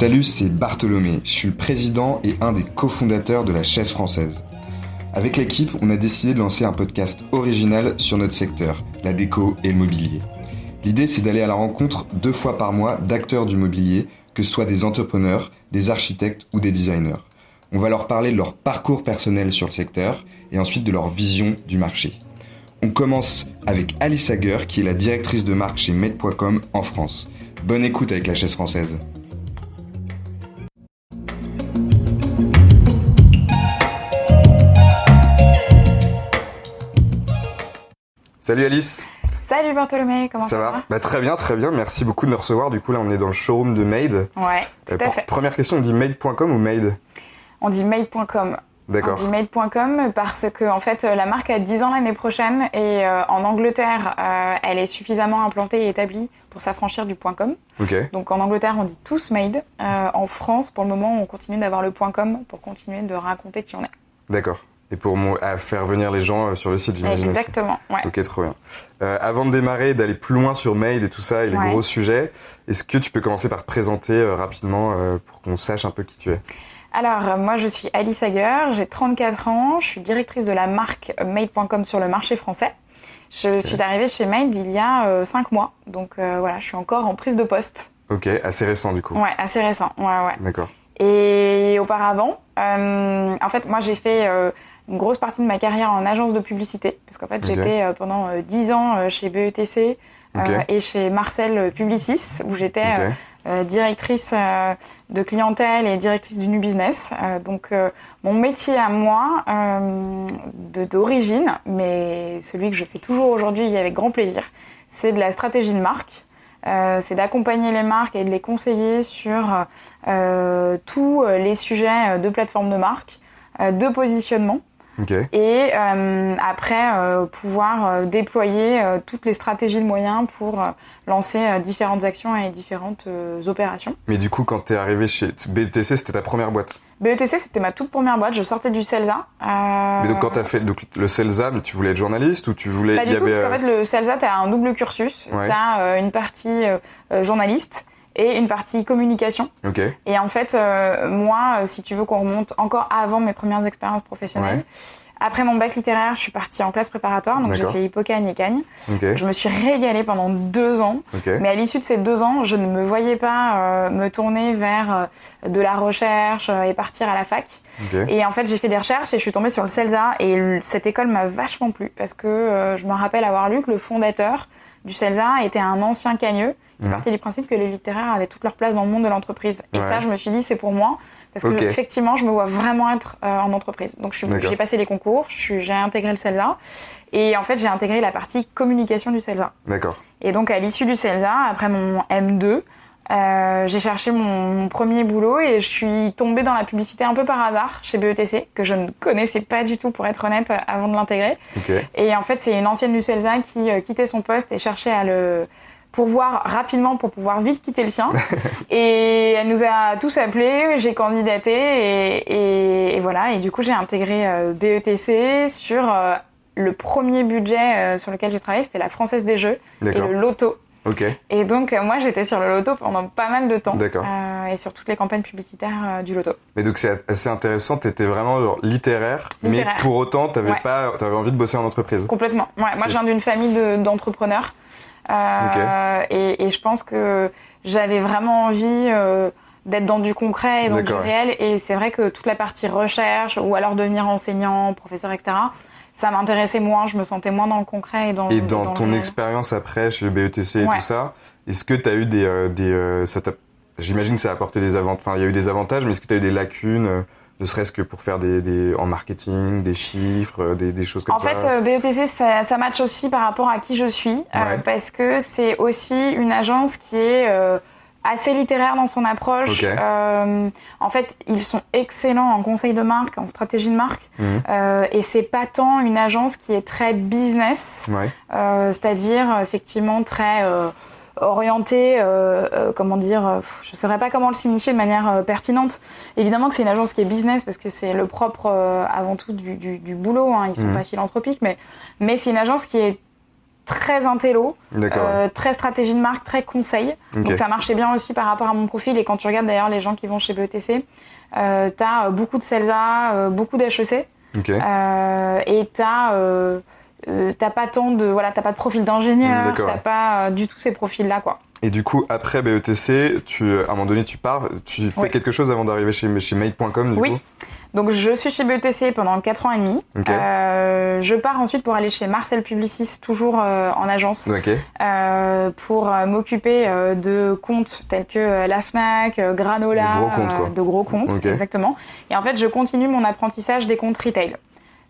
Salut, c'est Bartholomé, je suis le président et un des cofondateurs de la Chaise Française. Avec l'équipe, on a décidé de lancer un podcast original sur notre secteur, la déco et le mobilier. L'idée, c'est d'aller à la rencontre 2 fois par mois d'acteurs du mobilier, que ce soit des entrepreneurs, des architectes ou des designers. On va leur parler de leur parcours personnel sur le secteur et ensuite de leur vision du marché. On commence avec Alice Hager, qui est la directrice de marque chez Made.com en France. Bonne écoute avec la Chaise Française. Salut Alice. Salut Bartholomé, comment ça va? Très bien, merci beaucoup de me recevoir. Du coup là on est dans le showroom de Made. Ouais, tout à fait. Première question, on dit Made.com ou Made? On dit Made.com. D'accord. On dit Made.com parce que en fait la marque a 10 ans l'année prochaine et en Angleterre elle est suffisamment implantée et établie pour s'affranchir du .com. Okay. Donc en Angleterre on dit tous Made. En France pour le moment on continue d'avoir le .com pour continuer de raconter qui on est. D'accord. Et pour faire venir les gens sur le site, j'imagine. Exactement, ouais. Ok, trop bien. Avant de démarrer, d'aller plus loin sur Made et tout ça, et les gros sujets, est-ce que tu peux commencer par te présenter rapidement pour qu'on sache un peu qui tu es? Alors, moi je suis Alice Hager, j'ai 34 ans, je suis directrice de la marque Made.com sur le marché français. Je suis arrivée chez Made il y a 5 mois, donc voilà, je suis encore en prise de poste. Ok, assez récent du coup. Ouais, assez récent, ouais. D'accord. Et auparavant, en fait, moi j'ai fait une grosse partie de ma carrière en agence de publicité, parce qu'en fait j'étais pendant 10 ans chez BETC et chez Marcel Publicis, où j'étais directrice de clientèle et directrice du New Business. Donc mon métier à moi, d'origine, mais celui que je fais toujours aujourd'hui avec grand plaisir, c'est de la stratégie de marque. C'est d'accompagner les marques et de les conseiller sur tous les sujets de plateforme de marque, de positionnement. Okay. Et après pouvoir déployer toutes les stratégies de moyens pour lancer différentes actions et différentes opérations. Mais du coup, quand t'es arrivé chez BETC, c'était ta première boîte? BETC, c'était ma toute première boîte. Je sortais du CELSA. Mais donc quand t'as fait le CELSA, mais tu voulais être journaliste ou tu voulais... Pas du tout, parce qu'en fait le CELSA, t'as un double cursus. Ouais. T'as une partie journaliste et une partie communication. Okay. Et en fait, moi, si tu veux qu'on remonte encore avant mes premières expériences professionnelles, après mon bac littéraire, je suis partie en classe préparatoire, donc j'ai fait Hippocagne et Cagne. Okay. Je me suis régalée pendant 2 ans, mais à l'issue de ces 2 ans, je ne me voyais pas me tourner vers de la recherche et partir à la fac. Et en fait, j'ai fait des recherches et je suis tombée sur le CELSA et cette école m'a vachement plu parce que je me rappelle avoir lu que le fondateur du CELSA était un ancien cagneux qui partait du principe que les littéraires avaient toute leur place dans le monde de l'entreprise. Et ça, je me suis dit, c'est pour moi. Parce que effectivement, je me vois vraiment être en entreprise. Donc, j'ai passé les concours, j'ai intégré le CELSA. Et en fait, j'ai intégré la partie communication du CELSA. D'accord. Et donc, à l'issue du CELSA, après mon M2, j'ai cherché mon premier boulot et je suis tombée dans la publicité un peu par hasard chez BETC, que je ne connaissais pas du tout, pour être honnête, avant de l'intégrer. Et en fait, c'est une ancienne du CELSA qui quittait son poste et cherchait à le pourvoir rapidement pour pouvoir vite quitter le sien. Et elle nous a tous appelés, j'ai candidaté et voilà. Et du coup, j'ai intégré BETC sur le premier budget sur lequel j'ai travaillé, c'était la Française des Jeux et le loto. Et donc, moi, j'étais sur le loto pendant pas mal de temps. Et sur toutes les campagnes publicitaires du loto. Mais donc, c'est assez intéressant, t'étais vraiment genre littéraire, mais pour autant, t'avais envie de bosser en entreprise. Complètement. Ouais, moi, je viens d'une famille d'entrepreneurs. Et je pense que j'avais vraiment envie d'être dans du concret et dans du réel. Et c'est vrai que toute la partie recherche, ou alors devenir enseignant, professeur, etc., ça m'intéressait moins, je me sentais moins dans le concret. Et dans ton expérience après chez le BETC et tout ça, est-ce que tu as eu j'imagine que ça a apporté des avantages, enfin il y a eu des avantages, mais est-ce que tu as eu des lacunes ne serait-ce que pour faire en marketing, des chiffres, des choses comme ça? En fait, BETC, ça match aussi par rapport à qui je suis, parce que c'est aussi une agence qui est assez littéraire dans son approche. En fait, ils sont excellents en conseil de marque, en stratégie de marque, et c'est pas tant une agence qui est très business, c'est-à-dire effectivement très orienté, je saurais pas comment le signifier de manière pertinente. Évidemment que c'est une agence qui est business parce que c'est le propre avant tout du boulot, hein, ils sont pas philanthropiques, mais c'est une agence qui est très intello, très stratégie de marque, très conseil. Okay. Donc ça marchait bien aussi par rapport à mon profil. Et quand tu regardes d'ailleurs les gens qui vont chez BETC, t'as beaucoup de CELSA, beaucoup d'HEC. Okay. Et t'as pas tant de t'as pas de profil d'ingénieur, t'as pas du tout ces profils-là, quoi. Et du coup, après BETC, à un moment donné, tu pars, tu fais quelque chose avant d'arriver chez Made.com, du coup. Donc, je suis chez BETC pendant 4 ans et demi. Okay. Je pars ensuite pour aller chez Marcel Publicis, toujours en agence, pour m'occuper de comptes tels que la Fnac, Granola, de gros comptes, exactement. Et en fait, je continue mon apprentissage des comptes retail.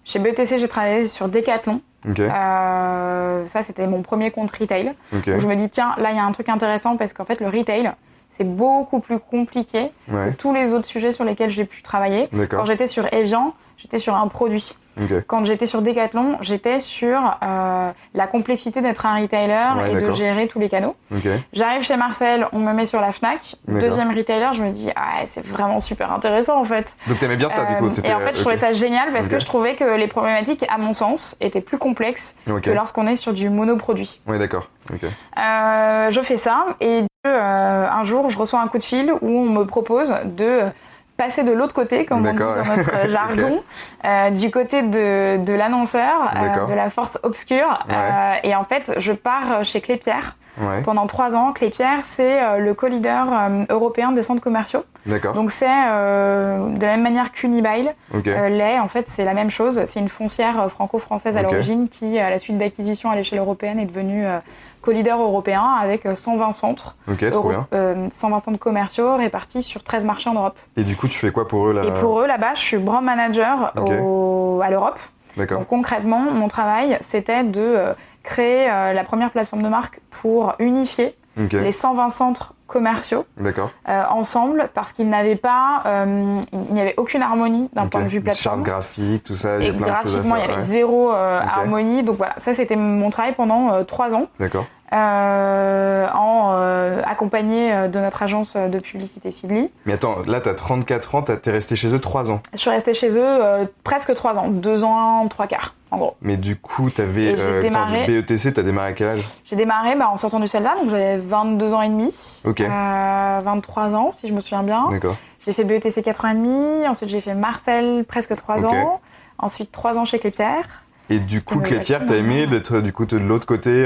Chez BETC, j'ai travaillé sur Decathlon. Ça, c'était mon premier compte retail. Donc, je me dis, tiens, là, il y a un truc intéressant parce qu'en fait, le retail, c'est beaucoup plus compliqué que tous les autres sujets sur lesquels j'ai pu travailler. Quand j'étais sur Evian, j'étais sur un produit. Quand j'étais sur Decathlon, j'étais sur la complexité d'être un retailer et de gérer tous les canaux. J'arrive chez Marcel, on me met sur la Fnac. Deuxième retailer, je me dis, c'est vraiment super intéressant en fait. Donc t'aimais bien ça du coup Et en fait, je trouvais ça génial parce que je trouvais que les problématiques, à mon sens, étaient plus complexes que lorsqu'on est sur du monoproduit. Je fais ça et un jour, je reçois un coup de fil où on me propose de passer de l'autre côté, comme on dit dans notre jargon, du côté de l'annonceur, de la force obscure. Et en fait, je pars chez Klépierre pendant 3 ans. Klépierre, c'est le co-leader européen des centres commerciaux. Donc c'est de la même manière qu'Unibail. Lay, en fait, c'est la même chose. C'est une foncière franco-française à l'origine qui, à la suite d'acquisition à l'échelle européenne, est devenue co-leader européen avec 120 centres, 120 centres commerciaux répartis sur 13 marchés en Europe. Et du coup, tu fais quoi pour eux là? Et pour eux, là-bas, je suis brand manager à l'Europe. Donc concrètement, mon travail, c'était de créer la première plateforme de marque pour unifier les 120 centres commerciaux ensemble, parce qu'ils n'avaient pas, il n'y avait aucune harmonie d'un point de vue plateforme. Charte graphique, tout ça, il y a plein de choses à graphiquement, il y avait zéro harmonie. Donc voilà, ça c'était mon travail pendant 3 ans. Accompagné de notre agence de publicité Sidley. Mais attends, là t'as 34 ans, t'es resté chez eux 3 ans. Je suis restée chez eux presque 3 ans, 2 ans, 3 quarts, en gros. Mais du coup, t'avais BETC, t'as démarré à quel âge? J'ai démarré en sortant du CELSA, donc j'avais 22 ans et demi, 23 ans si je me souviens bien. J'ai fait BETC 4 ans et demi, ensuite j'ai fait Marcel presque 3 ans, ensuite 3 ans chez Klépierre. Et du coup, Klépierre, t'as aimé d'être du coup de l'autre côté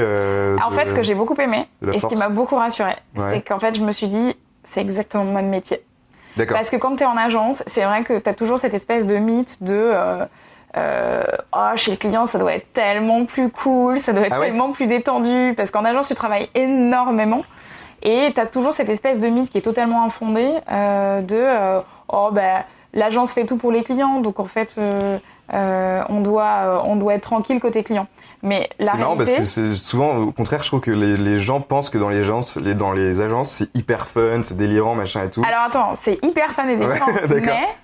En fait, ce que j'ai beaucoup aimé, et ce qui m'a beaucoup rassurée, c'est qu'en fait, je me suis dit, c'est exactement mon métier. Parce que quand t'es en agence, c'est vrai que t'as toujours cette espèce de mythe de chez le client, ça doit être tellement plus cool, ça doit être tellement plus détendu. Parce qu'en agence, tu travailles énormément. Et t'as toujours cette espèce de mythe qui est totalement infondée l'agence fait tout pour les clients, donc en fait... on doit être tranquille côté client. Mais la c'est marrant réalité... parce que c'est souvent au contraire, je trouve que les gens pensent que dans les agences, c'est hyper fun, c'est délirant, machin et tout. Alors attends, c'est hyper fun et délirant,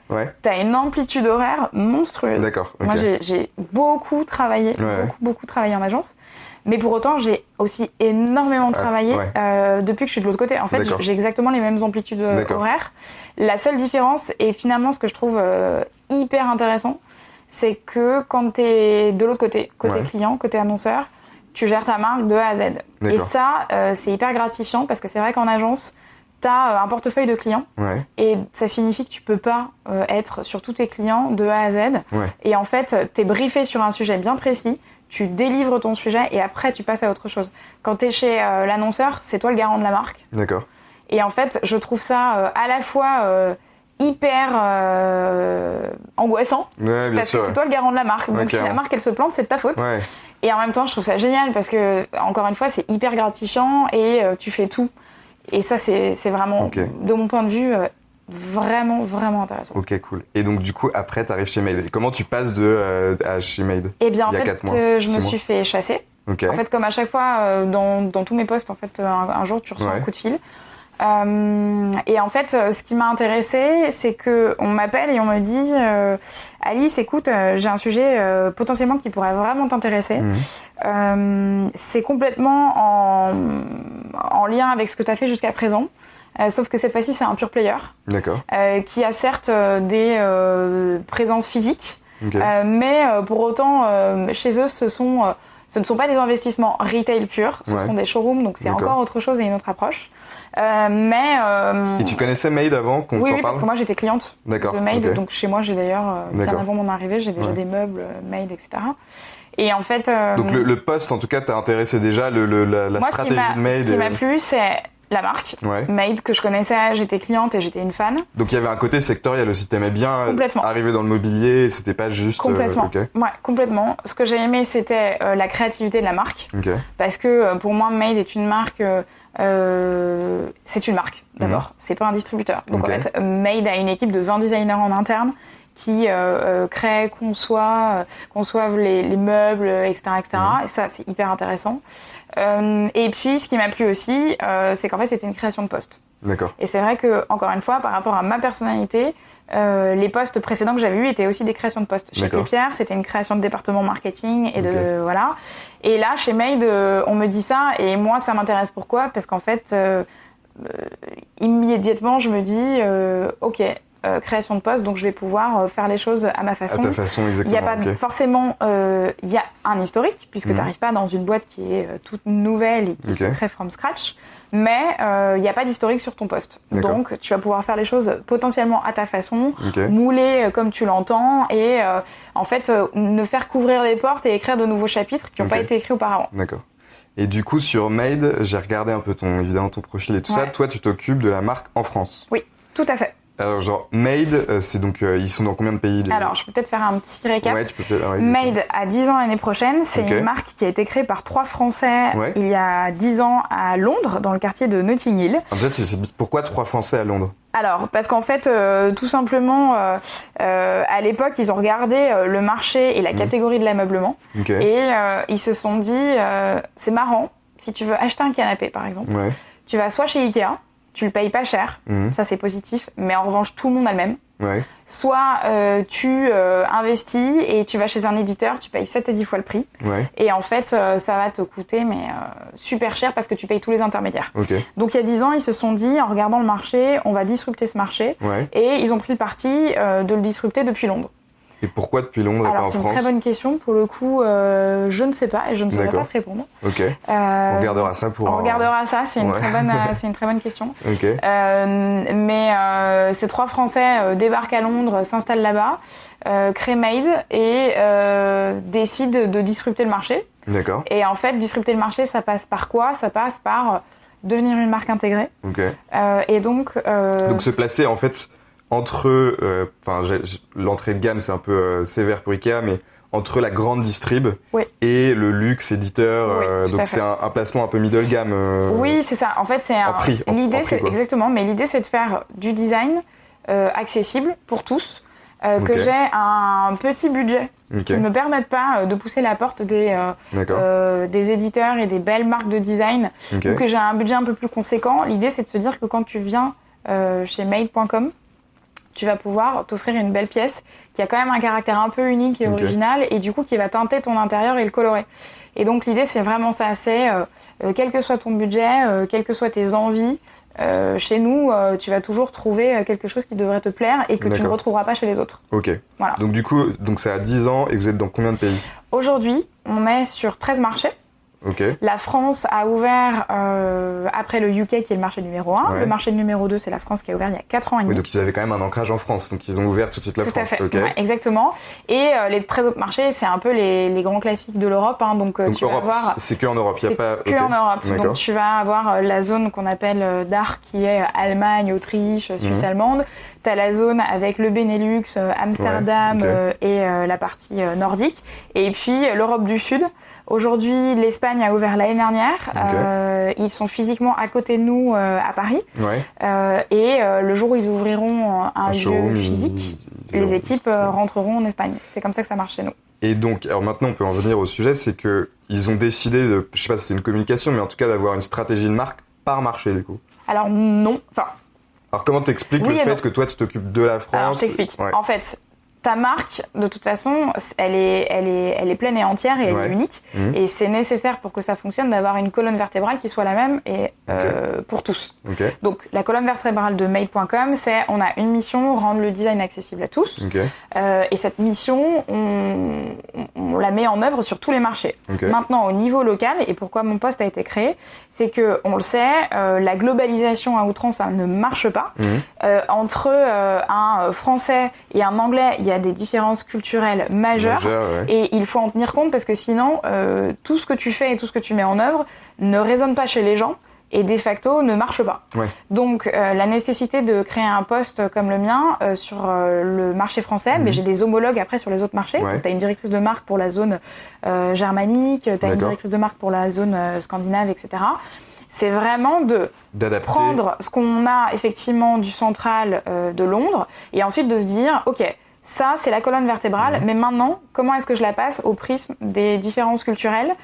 mais t'as une amplitude horaire monstrueuse. Moi j'ai beaucoup travaillé, beaucoup travaillé en agence. Mais pour autant, j'ai aussi énormément travaillé depuis que je suis de l'autre côté. En fait, j'ai exactement les mêmes amplitudes horaires. La seule différence, et finalement ce que je trouve hyper intéressant, c'est que quand t'es de l'autre côté client, côté annonceur, tu gères ta marque de A à Z. Et ça, c'est hyper gratifiant parce que c'est vrai qu'en agence, t'as un portefeuille de clients et ça signifie que tu peux pas être sur tous tes clients de A à Z. Et en fait, t'es briefé sur un sujet bien précis, tu délivres ton sujet et après tu passes à autre chose. Quand t'es chez l'annonceur, c'est toi le garant de la marque. Et en fait, je trouve ça à la fois... hyper angoissant parce que c'est toi le garant de la marque, donc si la marque elle se plante, c'est de ta faute. Et en même temps je trouve ça génial parce que encore une fois c'est hyper gratifiant et tu fais tout, et ça c'est vraiment de mon point de vue vraiment intéressant. Cool. Et donc du coup après t'arrives chez Made. Comment tu passes à chez Made? Eh bien en fait je me suis fait chasser. En fait, comme à chaque fois dans tous mes postes, en fait un jour tu reçois un coup de fil. Et en fait, ce qui m'a intéressée, c'est que on m'appelle et on me dit Alice, écoute, j'ai un sujet potentiellement qui pourrait vraiment t'intéresser. C'est complètement en lien avec ce que tu as fait jusqu'à présent. Sauf que cette fois-ci, c'est un pure player. Qui a certes des présences physiques, mais pour autant, chez eux, ce Ce ne sont pas des investissements retail purs, ce sont des showrooms, donc c'est encore autre chose et une autre approche. Et tu connaissais Made avant qu'on t'en parle ? Oui, parce que moi j'étais cliente de Made, donc chez moi j'ai d'ailleurs, bien avant mon arrivée, j'ai déjà des meubles Made, etc. Et en fait... Donc le poste, en tout cas, t'a intéressé déjà, la stratégie de Made. Ce qui m'a plu, c'est la marque Made, que je connaissais, j'étais cliente et j'étais une fan. Donc il y avait un côté sectoriel aussi, t'aimais bien arriver dans le mobilier, c'était pas juste... Complètement, ouais, complètement. Ce que j'ai aimé, c'était la créativité de la marque. Parce que pour moi, Made est une marque... c'est une marque, d'abord. C'est pas un distributeur. Donc en fait, Made a une équipe de 20 designers en interne qui créent, conçoivent les meubles, etc. Et ça, c'est hyper intéressant. Et puis, ce qui m'a plu aussi, c'est qu'en fait, c'était une création de poste. D'accord. Et c'est vrai que, encore une fois, par rapport à ma personnalité, les postes précédents que j'avais eus étaient aussi des créations de postes. Chez Clépierre, c'était une création de département marketing et voilà. Et là, chez Made, on me dit ça et moi, ça m'intéresse. Pourquoi ? Parce qu'en fait, immédiatement, je me dis, ok. Création de poste, donc je vais pouvoir faire les choses à ma façon. À ta façon, exactement. Il y a pas forcément, il y a un historique puisque tu n'arrives pas dans une boîte qui est toute nouvelle et qui se crée from scratch, mais il n'y a pas d'historique sur ton poste. Donc tu vas pouvoir faire les choses potentiellement à ta façon, mouler comme tu l'entends et en fait ne faire qu'ouvrir les portes et écrire de nouveaux chapitres qui n'ont pas été écrits auparavant. D'accord. Et du coup sur Made, j'ai regardé un peu évidemment ton profil et tout ça. Toi, tu t'occupes de la marque en France. Oui, tout à fait. Alors genre Made, c'est donc ils sont dans combien de pays Alors je peux peut-être faire un petit récap. Ouais, tu peux peut-être. Made a 10 ans l'année prochaine, c'est une marque qui a été créée par 3 Français il y a 10 ans à Londres, dans le quartier de Notting Hill. En fait, pourquoi 3 Français à Londres ? Alors, parce qu'en fait, tout simplement, à l'époque, ils ont regardé le marché et la catégorie de l'ameublement. Et ils se sont dit, c'est marrant, si tu veux acheter un canapé, par exemple, tu vas soit chez Ikea, tu le payes pas cher, ça c'est positif, mais en revanche tout le monde a le même. Soit tu investis et tu vas chez un éditeur, tu payes 7 à 10 fois le prix. Et en fait, ça va te coûter super cher parce que tu payes tous les intermédiaires. Donc il y a 10 ans, ils se sont dit, en regardant le marché, on va disrupter ce marché. Et ils ont pris le parti de le disrupter depuis Londres. Et pourquoi depuis Londres et pas en France ? C'est une très bonne question. Pour le coup, je ne sais pas et je ne saurais pas te répondre. On regardera ça On regardera ça. C'est une très bonne question. Mais ces 3 Français débarquent à Londres, s'installent là-bas, créent Made et décident de disrupter le marché. Et en fait, disrupter le marché, ça passe par quoi ? Ça passe par devenir une marque intégrée. Et donc se placer en fait entre, l'entrée de gamme c'est un peu sévère pour Ikea, mais entre la grande distrib et le luxe éditeur, donc c'est un placement un peu middle gamme. Oui, c'est ça. En fait, c'est en prix. L'idée, c'est exactement. Mais l'idée, c'est de faire du design accessible pour tous, que j'ai un petit budget qui ne me permette pas de pousser la porte des éditeurs et des belles marques de design, ou que j'ai un budget un peu plus conséquent. L'idée, c'est de se dire que quand tu viens chez Made.com, tu vas pouvoir t'offrir une belle pièce qui a quand même un caractère un peu unique et original et du coup qui va teinter ton intérieur et le colorer. Et donc l'idée c'est vraiment ça, c'est quel que soit ton budget, quelles que soient tes envies, chez nous tu vas toujours trouver quelque chose qui devrait te plaire et que tu ne retrouveras pas chez les autres. Voilà. Donc du coup, ça a 10 ans et vous êtes dans combien de pays ? Aujourd'hui, on est sur 13 marchés. La France a ouvert après le UK qui est le marché numéro 1. Le marché numéro 2, c'est la France qui a ouvert il y a 4 ans et demi. Donc ils avaient quand même un ancrage en France, donc ils ont ouvert tout de suite la France. Tout à fait, exactement. Et les 13 autres marchés, c'est un peu les grands classiques de l'Europe. Donc tu Europe, vas avoir... c'est que en Europe, il n'y a pas... C'est que en Europe. Donc tu vas avoir la zone qu'on appelle DACH qui est Allemagne, Autriche, Suisse allemande. Tu as la zone avec le Benelux, Amsterdam et la partie nordique. Et puis l'Europe du Sud. Aujourd'hui, l'Espagne a ouvert l'année dernière. Ils sont physiquement à côté de nous à Paris. Et le jour où ils ouvriront un lieu physique, les équipes rentreront en Espagne. C'est comme ça que ça marche chez nous. Et donc, alors maintenant, on peut en venir au sujet, c'est que ils ont décidé de, je sais pas si c'est une communication, mais en tout cas d'avoir une stratégie de marque par marché du coup. Alors non. Alors comment t'expliques le fait que toi tu t'occupes de la France ? Alors je t'explique. En fait, ta marque, de toute façon, elle est pleine et entière et elle est unique. Et c'est nécessaire pour que ça fonctionne d'avoir une colonne vertébrale qui soit la même et pour tous. Donc, la colonne vertébrale de Made.com, c'est on a une mission, rendre le design accessible à tous. Et cette mission, on la met en œuvre sur tous les marchés. Maintenant, au niveau local, et pourquoi mon poste a été créé, c'est que on le sait, la globalisation à outrance, ça ne marche pas. Entre un Français et un Anglais, il y a des différences culturelles majeures et il faut en tenir compte parce que sinon, tout ce que tu fais et tout ce que tu mets en œuvre ne résonne pas chez les gens et de facto ne marche pas. Donc, la nécessité de créer un poste comme le mien sur le marché français, mais j'ai des homologues après sur les autres marchés. Tu as une directrice de marque pour la zone germanique, tu as une directrice de marque pour la zone scandinave, etc. C'est vraiment d'adapter, prendre ce qu'on a effectivement du central de Londres et ensuite de se dire, ok, ça c'est la colonne vertébrale, mais maintenant, comment est-ce que je la passe au prisme des différences culturelles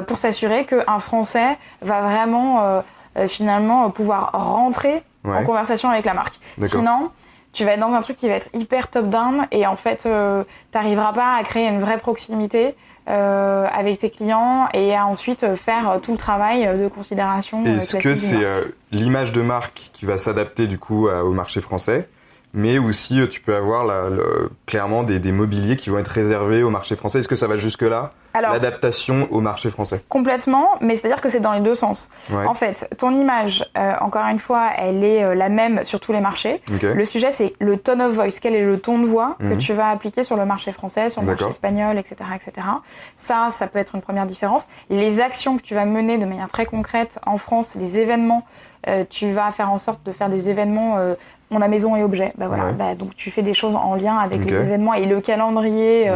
pour s'assurer qu'un Français va vraiment finalement pouvoir rentrer en conversation avec la marque. Sinon, tu vas être dans un truc qui va être hyper top-down et en fait, t'arriveras pas à créer une vraie proximité avec tes clients et à ensuite faire tout le travail de considération. Est-ce que c'est l'image de marque qui va s'adapter du coup au marché français, mais aussi tu peux avoir clairement des mobiliers qui vont être réservés au marché français. Est-ce que ça va jusque-là, l'adaptation au marché français? Complètement, mais c'est-à-dire que c'est dans les deux sens. En fait, ton image, encore une fois, elle est la même sur tous les marchés. Le sujet, c'est le tone of voice. Quel est le ton de voix que tu vas appliquer sur le marché français, sur le marché espagnol, etc., etc. Ça peut être une première différence. Les actions que tu vas mener de manière très concrète en France, les événements, tu vas faire en sorte de faire des événements on a maison et objet. Donc tu fais des choses en lien avec les événements et le calendrier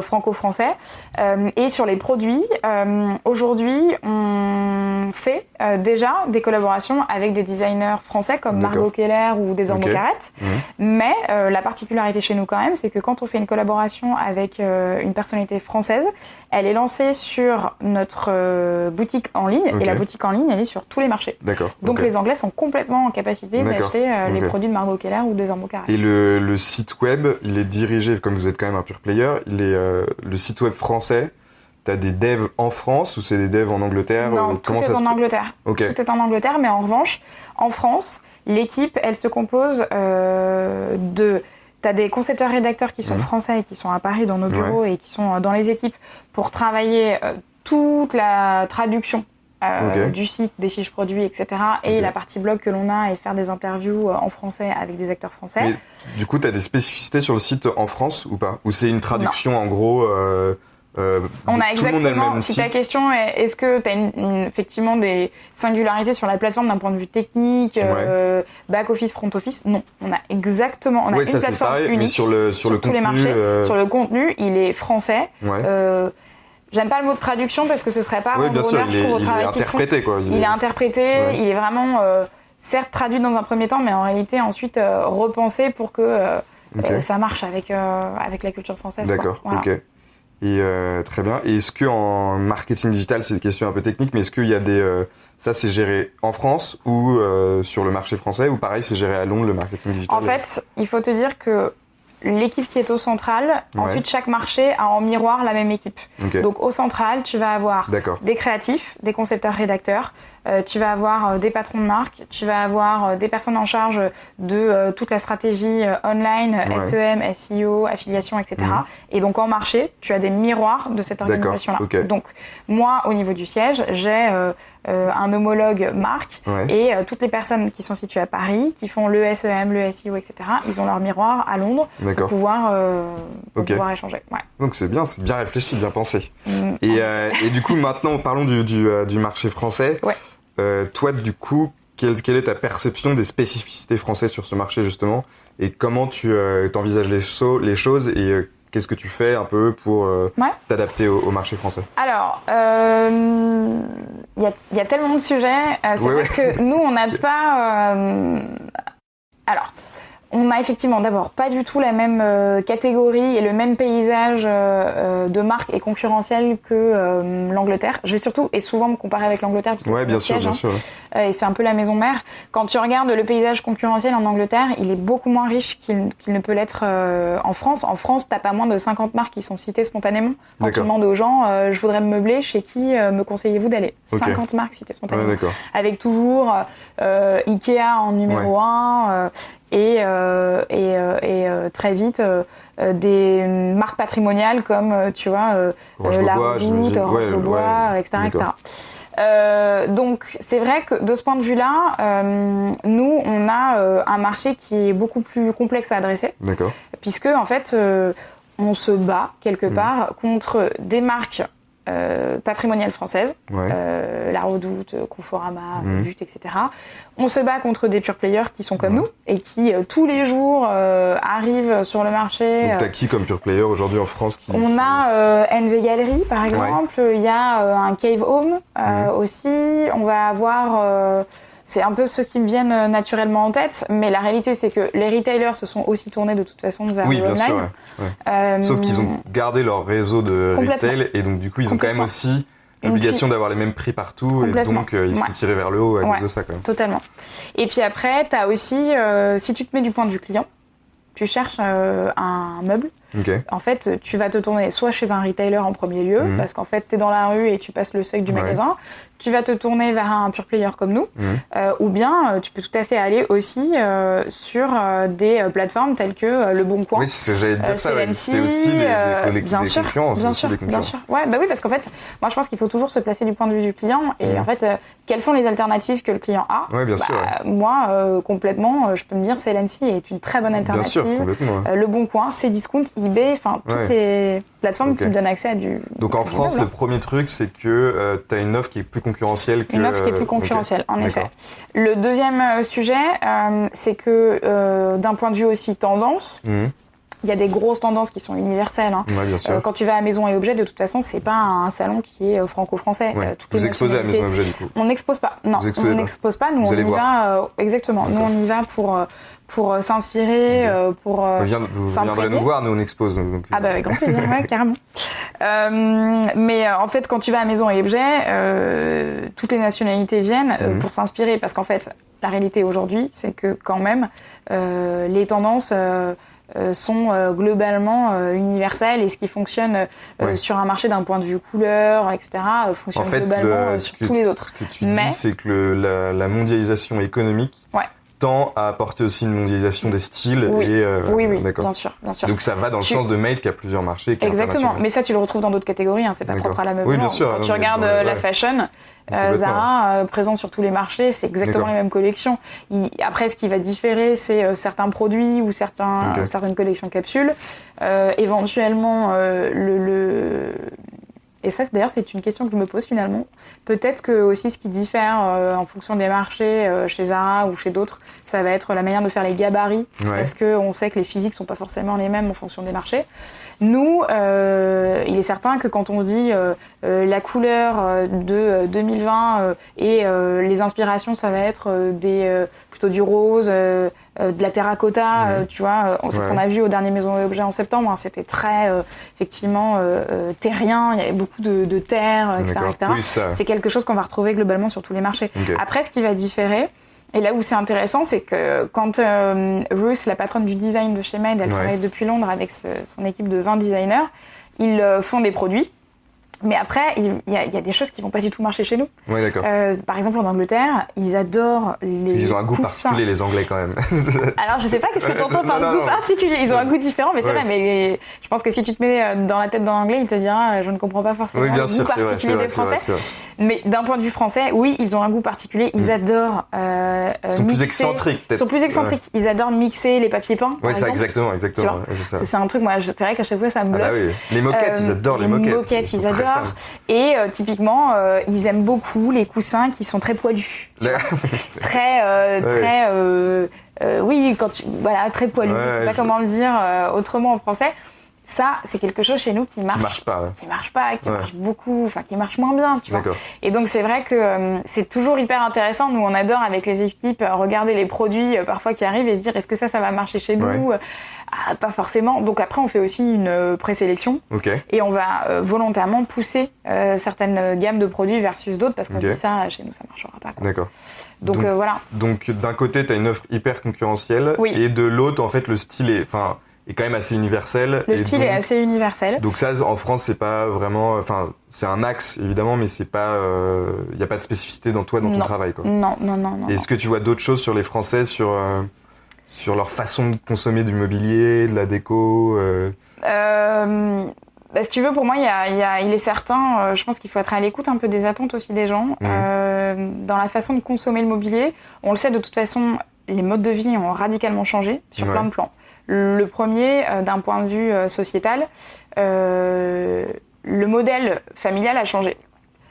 franco-français. Et sur les produits, aujourd'hui, on fait déjà des collaborations avec des designers français comme Margot Keller ou Desormeaux Carrette. Mais la particularité chez nous quand même, c'est que quand on fait une collaboration avec une personnalité française, elle est lancée sur notre boutique en ligne et la boutique en ligne, elle est sur tous les marchés. Donc les Anglais sont complètement en capacité d'acheter les produits de Margot Keller ou Desormeaux Carrette. Et le site web, il est dirigé, comme vous êtes quand même un pure player, il est le site web français. T'as des devs en France ou c'est des devs en Angleterre? Non, tout est en Angleterre. Tout est en Angleterre, mais en revanche, en France, l'équipe, elle se compose T'as des concepteurs-rédacteurs qui sont français et qui sont à Paris dans nos bureaux et qui sont dans les équipes pour travailler toute la traduction du site, des fiches produits, etc. Et la partie blog que l'on a et faire des interviews en français avec des acteurs français. Mais, du coup, tu as des spécificités sur le site en France ou pas? Ou c'est une traduction en gros on a exactement, si ta question est est-ce que tu as effectivement des singularités sur la plateforme d'un point de vue technique, back-office, front-office? Non, on a une ça, plateforme pareil, unique mais sur le tous contenu, les marchés. Sur le contenu, il est français. J'aime pas le mot de traduction parce que ce serait pas rendre honneur, je trouve, au travail qu'ils font. Il est interprété, il est vraiment certes traduit dans un premier temps, mais en réalité ensuite repensé pour que ça marche avec la culture française. D'accord, Et très bien. Et est-ce que en marketing digital, c'est des questions un peu techniques, mais est-ce qu'il y a ça c'est géré en France ou sur le marché français, ou pareil c'est géré à Londres le marketing digital? En fait, il faut te dire que l'équipe qui est au central, ensuite chaque marché a en miroir la même équipe. Donc au central, tu vas avoir des créatifs, des concepteurs-rédacteurs, tu vas avoir des patrons de marque, tu vas avoir des personnes en charge de toute la stratégie online, SEM, SEO, affiliation, etc. Et donc en marché, tu as des miroirs de cette organisation-là. Donc moi, au niveau du siège, j'ai un homologue marque et toutes les personnes qui sont situées à Paris, qui font le SEM, le SEO, etc. Ils ont leur miroir à Londres pour pouvoir échanger. Donc c'est bien réfléchi, bien pensé. Et du coup, maintenant, parlons du marché français. Toi, du coup, quelle est ta perception des spécificités françaises sur ce marché, justement, et comment tu envisages les choses et qu'est-ce que tu fais un peu pour t'adapter au marché français? Alors, il y a tellement de sujets. C'est vrai que nous, on n'a pas... Alors, On a effectivement d'abord pas du tout la même catégorie et le même paysage de marque et concurrentiel que l'Angleterre. Je vais surtout et souvent me comparer avec l'Angleterre parce que c'est bien mon sûr, siège, bien sûr. et c'est un peu la maison mère. Quand tu regardes le paysage concurrentiel en Angleterre, il est beaucoup moins riche qu'il ne peut l'être en France. En France, t'as pas moins de 50 marques qui sont citées spontanément. Quand tu demandes aux gens, je voudrais me meubler, chez qui me conseillez-vous d'aller? 50 marques citées spontanément. Ouais, avec toujours Ikea en numéro 1 et très vite des marques patrimoniales comme tu vois La Redoute, Roche-le-Bois, etc., etc. Donc c'est vrai que de ce point de vue-là, nous on a un marché qui est beaucoup plus complexe à adresser, puisque en fait on se bat quelque part contre des marques patrimoniales françaises, La Redoute, Conforama, But, etc. On se bat contre des pure players qui sont comme nous et qui tous les jours arrivent sur le marché. Donc t'as qui comme pure player aujourd'hui en France On a NV Gallery par exemple, il y a un Cave Home aussi, on va avoir... c'est un peu ceux qui me viennent naturellement en tête, mais la réalité c'est que les retailers se sont aussi tournés de toute façon vers l'online. Bien sûr, sauf qu'ils ont gardé leur réseau de retail et donc du coup ils ont quand même aussi l'obligation d'avoir les mêmes prix partout et donc ils sont tirés vers le haut à cause de ça quand même. Totalement. Et puis après t'as aussi, si tu te mets du point de vue client, tu cherches un meuble. En fait, tu vas te tourner soit chez un retailer en premier lieu, parce qu'en fait, t'es dans la rue et tu passes le seuil du magasin. Tu vas te tourner vers un pure player comme nous, ou bien tu peux tout à fait aller aussi sur des plateformes telles que Le Bon Coin. Oui, j'allais dire ça. C'est aussi des concurrents. Bien sûr. Ouais, bah oui, parce qu'en fait, moi je pense qu'il faut toujours se placer du point de vue du client. Et en fait, quelles sont les alternatives que le client a? Bien sûr. Moi, complètement, je peux me dire Celency est une très bonne alternative. Bien sûr, complètement. Le Bon Coin, Cdiscount, eBay, enfin toutes les plateformes qui me donnent accès à du. Donc en France, le premier truc, c'est que tu as une offre qui est plus concurrentielle que. Une offre qui est plus concurrentielle, en effet. Le deuxième sujet, c'est que d'un point de vue aussi tendance. Il y a des grosses tendances qui sont universelles. Bien sûr. Quand tu vas à Maison et Objets, de toute façon, c'est pas un salon qui est franco-français. Vous exposez à Maison et Objets, du coup? On n'expose pas. Non, on n'expose pas. Nous, on y va. Exactement. Nous, on y va pour s'inspirer, pour vous viendrez nous voir, nous on expose. Donc, ah bah avec grand plaisir, carrément. Mais en fait, quand tu vas à Maison et Objets, toutes les nationalités viennent pour s'inspirer, parce qu'en fait, la réalité aujourd'hui, c'est que quand même, les tendances sont globalement universelles, et ce qui fonctionne sur un marché d'un point de vue couleur, etc., fonctionne globalement sur tous les autres. Ce que tu dis, c'est que la mondialisation économique tend à apporter aussi une mondialisation des styles. Oui, d'accord. Bien sûr. Donc ça va dans le sens de Made qui a plusieurs marchés. Exactement, mais ça tu le retrouves dans d'autres catégories, c'est pas propre à la meuble. Oui, bien sûr. Quand tu regardes la fashion, Zara, présent sur tous les marchés, c'est exactement les mêmes collections. Après, ce qui va différer, c'est certains produits ou certaines collections capsules. Éventuellement, et ça, d'ailleurs, c'est une question que je me pose finalement. Peut-être que aussi ce qui diffère en fonction des marchés, chez Zara ou chez d'autres, ça va être la manière de faire les gabarits, parce qu'on sait que les physiques sont pas forcément les mêmes en fonction des marchés. Nous, il est certain que quand on se dit la couleur de 2020 et les inspirations, ça va être plutôt du rose, de la terracotta, tu vois, c'est ce qu'on a vu au dernier Maison et Objets en septembre, c'était très effectivement terrien, il y avait beaucoup de terre, etc. Oui, c'est quelque chose qu'on va retrouver globalement sur tous les marchés. Après, ce qui va différer, et là où c'est intéressant, c'est que quand Ruth, la patronne du design de chez Made, elle travaille depuis Londres avec son équipe de 20 designers, ils font des produits. Mais après, il y a des choses qui vont pas du tout marcher chez nous. Oui, d'accord. Par exemple, en Angleterre, ils adorent les Ils ont un goût coussins. particulier, les Anglais, quand même. Alors, je sais pas qu'est-ce que t'entends par goût particulier. Ils ont un goût différent, mais c'est vrai. Mais je pense que si tu te mets dans la tête d'un Anglais, il te dira, je ne comprends pas forcément le goût particulier des Français. Mais d'un point de vue français, oui, ils ont un goût particulier. Ils adorent ils sont plus excentriques, peut-être. Ils sont plus excentriques. Ils adorent mixer les papiers peints. Oui, ça, exactement. C'est un truc, moi, c'est vrai qu'à chaque fois, ça me bluffe. Ah bah oui. Les moquettes, ils adorent les moquettes. Ils adorent. Et typiquement, ils aiment beaucoup les coussins qui sont très poilus. Oui, très poilus. Je sais pas comment le dire autrement en français. Ça, c'est quelque chose chez nous qui marche pas, qui marche beaucoup, enfin qui marche moins bien, tu vois. Et donc c'est vrai que c'est toujours hyper intéressant. Nous, on adore avec les équipes regarder les produits parfois qui arrivent et se dire est-ce que ça va marcher chez nous. Pas forcément. Donc après, on fait aussi une présélection et on va volontairement pousser certaines gammes de produits versus d'autres parce qu'on dit ça chez nous, ça marchera pas. D'accord. Donc voilà. Donc d'un côté, t'as une offre hyper concurrentielle et de l'autre, en fait, le style est quand même assez universel. Le style est assez universel. Donc ça, en France, c'est pas vraiment... Enfin, c'est un axe, évidemment, mais c'est pas... y a pas de spécificité dans ton travail, quoi. Non. Est-ce que tu vois d'autres choses sur les Français, sur leur façon de consommer du mobilier, de la déco si tu veux, pour moi, il est certain, je pense qu'il faut être à l'écoute un peu des attentes aussi des gens. Dans la façon de consommer le mobilier, on le sait de toute façon, les modes de vie ont radicalement changé sur plein de plans. Le premier, d'un point de vue sociétal, le modèle familial a changé.